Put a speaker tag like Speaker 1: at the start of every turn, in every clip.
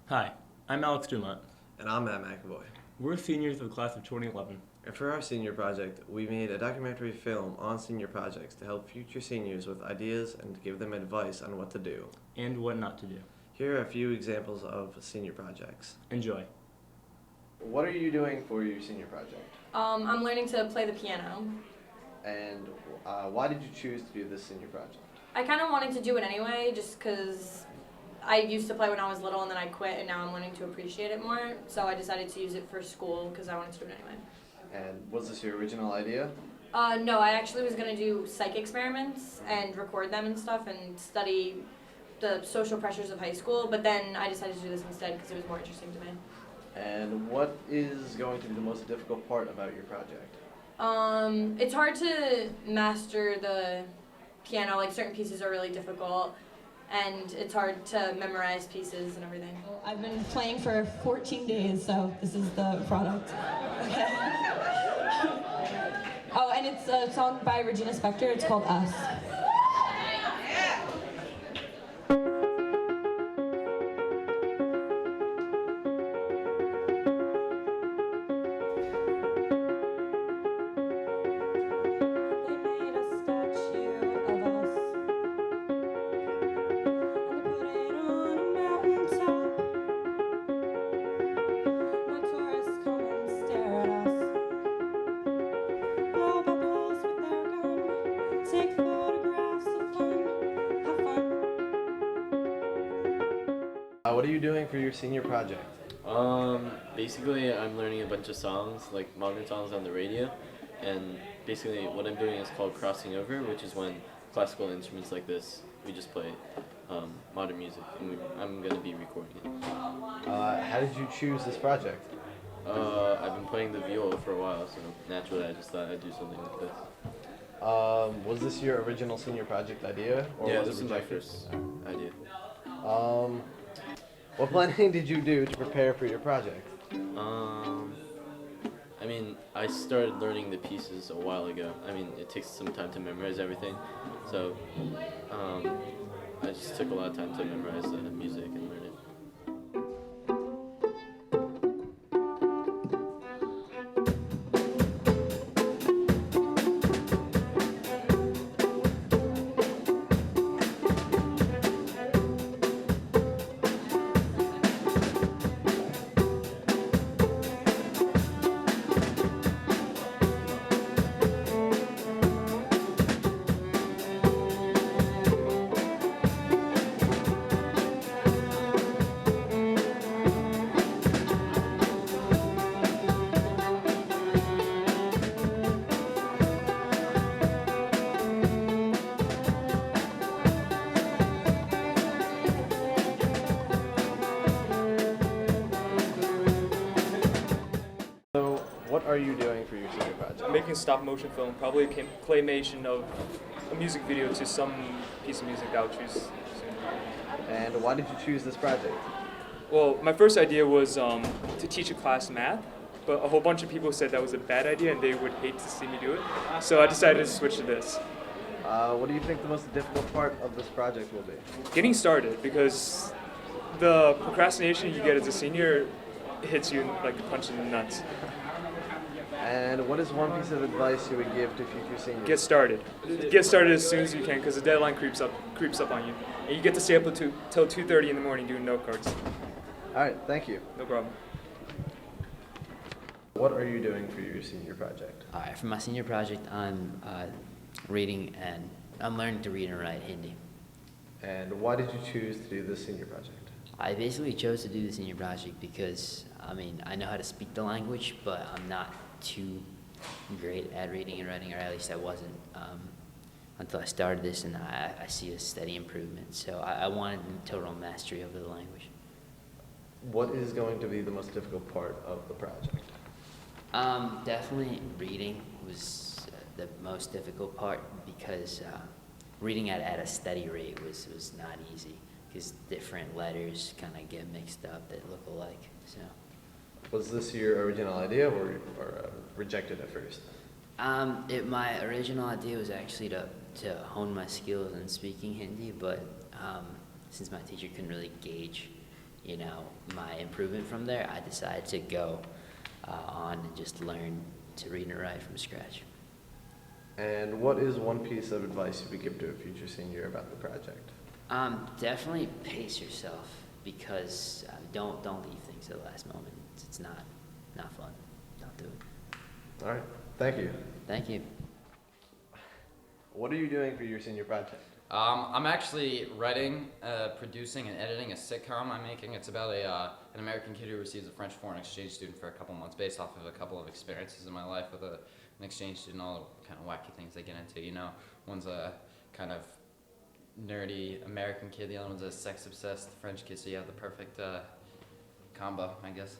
Speaker 1: Hi, I'm Alex Dumont.
Speaker 2: And I'm Matt McAvoy.
Speaker 1: We're seniors of the class of 2011.
Speaker 2: And for our senior project, we made a documentary film on senior projects to help future seniors with ideas and to give them advice on what to do.
Speaker 1: And what not to do.
Speaker 2: Here are a few examples of senior projects.
Speaker 1: Enjoy.
Speaker 2: What are you doing for your senior project?
Speaker 3: I'm learning to play the piano.
Speaker 2: And why did you choose to do this senior project?
Speaker 3: I kind of wanted to do it anyway, just because I used to play when I was little and then I quit, and now I'm learning to appreciate it more. So I decided to use it for school because I wanted to do it anyway.
Speaker 2: And was this your original idea?
Speaker 3: No, I actually was going to do psych experiments and record them and stuff and study the social pressures of high school, but then I decided to do this instead because it was more interesting to me.
Speaker 2: And what is going to be the most difficult part about your project?
Speaker 3: It's hard to master the piano, like certain pieces are really difficult, and it's hard to memorize pieces and everything.
Speaker 4: I've been playing for 14 days, so this is the product. Oh, and it's a song by Regina Spektor. It's called Us.
Speaker 2: What are you doing for your senior project?
Speaker 5: Basically I'm learning a bunch of songs, like modern songs on the radio, and basically what I'm doing is called crossing over, which is when classical instruments like this, we just play modern music, and I'm going to be recording it.
Speaker 2: How did you choose this project?
Speaker 5: I've been playing the viola for a while, so naturally I just thought I'd do something like this.
Speaker 2: Was this your original senior project idea? Or
Speaker 5: Yeah,
Speaker 2: was
Speaker 5: this
Speaker 2: it
Speaker 5: is my
Speaker 2: rejected?
Speaker 5: first idea.
Speaker 2: What planning did you do to prepare for your project?
Speaker 5: I mean, I started learning the pieces a while ago. I mean, it takes some time to memorize everything, so I just took a lot of time to memorize the music and learn it.
Speaker 2: So, what are you doing for your senior project?
Speaker 6: I'm making a stop motion film, probably a claymation of a music video to some piece of music that I'll choose soon.
Speaker 2: And why did you choose this project?
Speaker 6: Well, my first idea was to teach a class math, but a whole bunch of people said that was a bad idea and they would hate to see me do it. So I decided to switch to this.
Speaker 2: What do you think the most difficult part of this project will be?
Speaker 6: Getting started, because the procrastination you get as a senior hits you like a punch in the nuts.
Speaker 2: And what is one piece of advice you would give to future seniors?
Speaker 6: Get started. Get started as soon as you can, because the deadline creeps up on you, and you get to stay up till 2:30 in the morning doing note cards.
Speaker 2: All right, thank you.
Speaker 6: No problem.
Speaker 2: What are you doing for your senior project?
Speaker 7: Alright, for my senior project, I'm reading and I'm learning to read and write Hindi.
Speaker 2: And why did you choose to do this senior project?
Speaker 7: I basically chose to do the senior project because, I mean, I know how to speak the language, but I'm not too great at reading and writing, or at least I wasn't until I started this, and I see a steady improvement. So I wanted total mastery over the language.
Speaker 2: What is going to be the most difficult part of the project?
Speaker 7: Definitely reading was the most difficult part because reading at a steady rate was not easy because different letters kind of get mixed up that look alike. So,
Speaker 2: Was this your original idea or rejected at first?
Speaker 7: My original idea was actually to hone my skills in speaking Hindi, but since my teacher couldn't really gauge, you know, my improvement from there, I decided to go on and just learn to read and write from scratch.
Speaker 2: And what is one piece of advice you would give to a future senior about the project?
Speaker 7: Definitely pace yourself, because don't leave things to the last moment. It's not fun. Don't do it.
Speaker 2: All right, thank you.
Speaker 7: Thank you.
Speaker 2: What are you doing for your senior project?
Speaker 8: I'm actually writing, producing, and editing a sitcom I'm making. It's about an American kid who receives a French foreign exchange student for a couple months, based off of a couple of experiences in my life with an exchange student, all the kind of wacky things they get into. You know, one's a kind of nerdy American kid, the other one's a sex-obsessed French kid, so you have the perfect combo, I guess.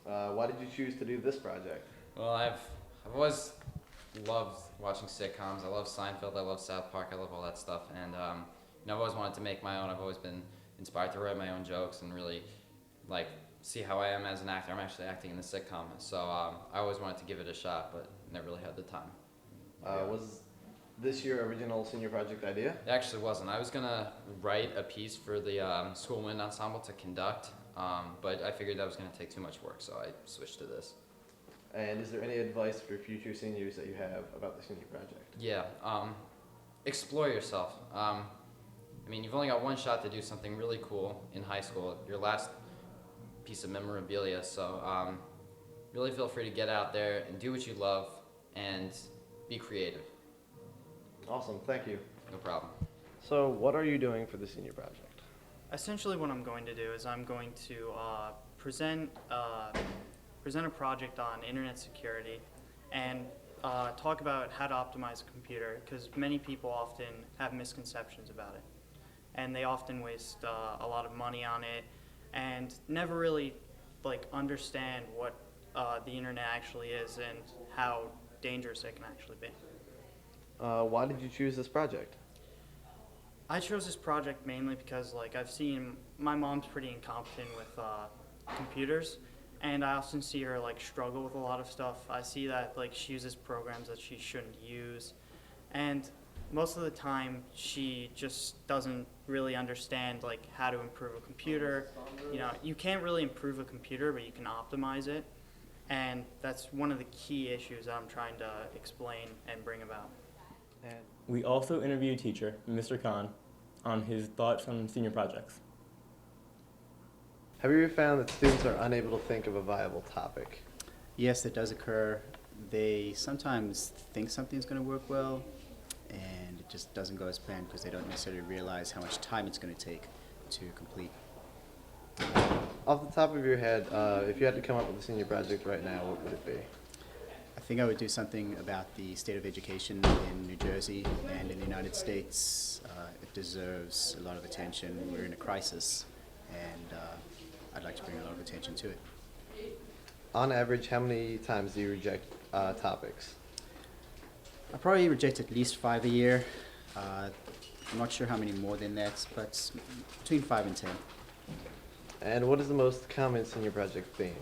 Speaker 2: Why did you choose to do this project?
Speaker 8: Well, I've always loved watching sitcoms. I love Seinfeld. I love South Park. I love all that stuff. And you know, I've always wanted to make my own. I've always been inspired to write my own jokes and really like see how I am as an actor. I'm actually acting in the sitcom, so I always wanted to give it a shot, but never really had the time.
Speaker 2: Was this your original senior project idea?
Speaker 8: It actually wasn't. I was gonna write a piece for the school wind ensemble to conduct, but I figured that was gonna take too much work, so I switched to this.
Speaker 2: And is there any advice for future seniors that you have about the senior project?
Speaker 8: Yeah, explore yourself. I mean, you've only got one shot to do something really cool in high school, your last piece of memorabilia, so really feel free to get out there and do what you love and be creative.
Speaker 2: Awesome, thank you.
Speaker 8: No problem.
Speaker 2: So what are you doing for the senior project?
Speaker 9: Essentially what I'm going to do is I'm going to present a project on internet security and talk about how to optimize a computer, because many people often have misconceptions about it. And they often waste a lot of money on it and never really understand what the internet actually is and how dangerous it can actually be.
Speaker 2: Why did you choose this project?
Speaker 9: I chose this project mainly because I've seen my mom's pretty incompetent with computers, and I often see her struggle with a lot of stuff. I see that she uses programs that she shouldn't use, and most of the time she just doesn't really understand how to improve a computer. You know, you can't really improve a computer, but you can optimize it, and that's one of the key issues that I'm trying to explain and bring about.
Speaker 2: And
Speaker 1: We also interviewed a teacher, Mr. Khan, on his thoughts on senior projects.
Speaker 2: have you ever found that students are unable to think of a viable topic?
Speaker 10: Yes, that does occur. They sometimes think something's going to work well, and it just doesn't go as planned because they don't necessarily realize how much time it's going to take to complete.
Speaker 2: Off the top of your head, if you had to come up with a senior project right now, what would it be?
Speaker 10: I think I would do something about the state of education in New Jersey and in the United States. It deserves a lot of attention. We're in a crisis, and I'd like to bring a lot of attention to it.
Speaker 2: On average, how many times do you reject topics?
Speaker 10: I probably reject at least 5 a year. I'm not sure how many more than that, but between 5 and 10.
Speaker 2: And what is the most common senior project theme?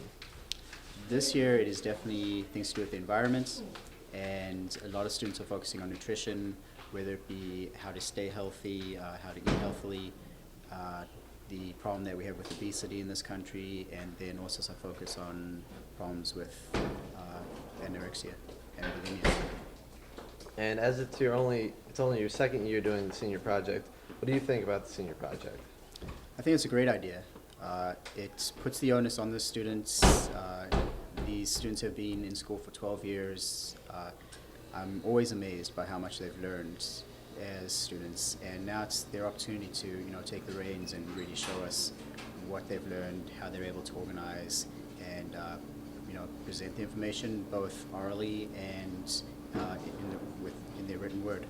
Speaker 10: This year it is definitely things to do with the environment, and a lot of students are focusing on nutrition, whether it be how to stay healthy, how to eat healthily, the problem that we have with obesity in this country, and then also some focus on problems with anorexia and bulimia.
Speaker 2: And as it's only your second year doing the senior project, what do you think about the senior project?
Speaker 10: I think it's a great idea. It puts the onus on the students. These students have been in school for 12 years. I'm always amazed by how much they've learned as students, and now it's their opportunity to take the reins and really show us what they've learned, how they're able to organize, and present the information both orally and in their written word.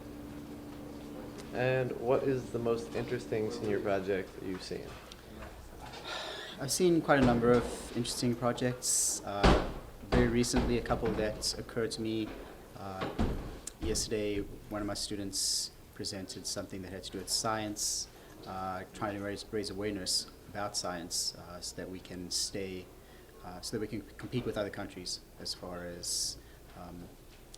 Speaker 2: And what is the most interesting senior project that you've seen?
Speaker 10: I've seen quite a number of interesting projects. Very recently, a couple that occurred to me. Yesterday, one of my students presented something that had to do with science, trying to raise awareness about science so that we can compete with other countries as far as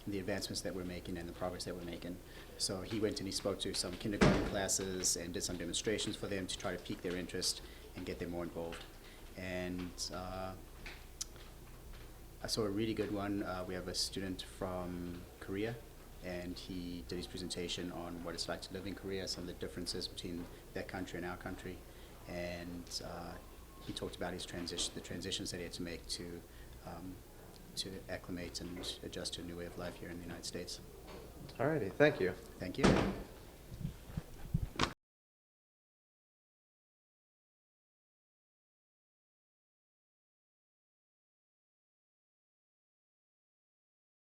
Speaker 10: the advancements that we're making and the progress that we're making. So he went and he spoke to some kindergarten classes and did some demonstrations for them to try to pique their interest and get them more involved. And I saw a really good one. We have a student from Korea, and he did his presentation on what it's like to live in Korea, some of the differences between their country and our country, and he talked about his the transitions that he had to make to acclimate and adjust to a new way of life here in the United States.
Speaker 2: Alrighty, thank you.
Speaker 10: Thank you.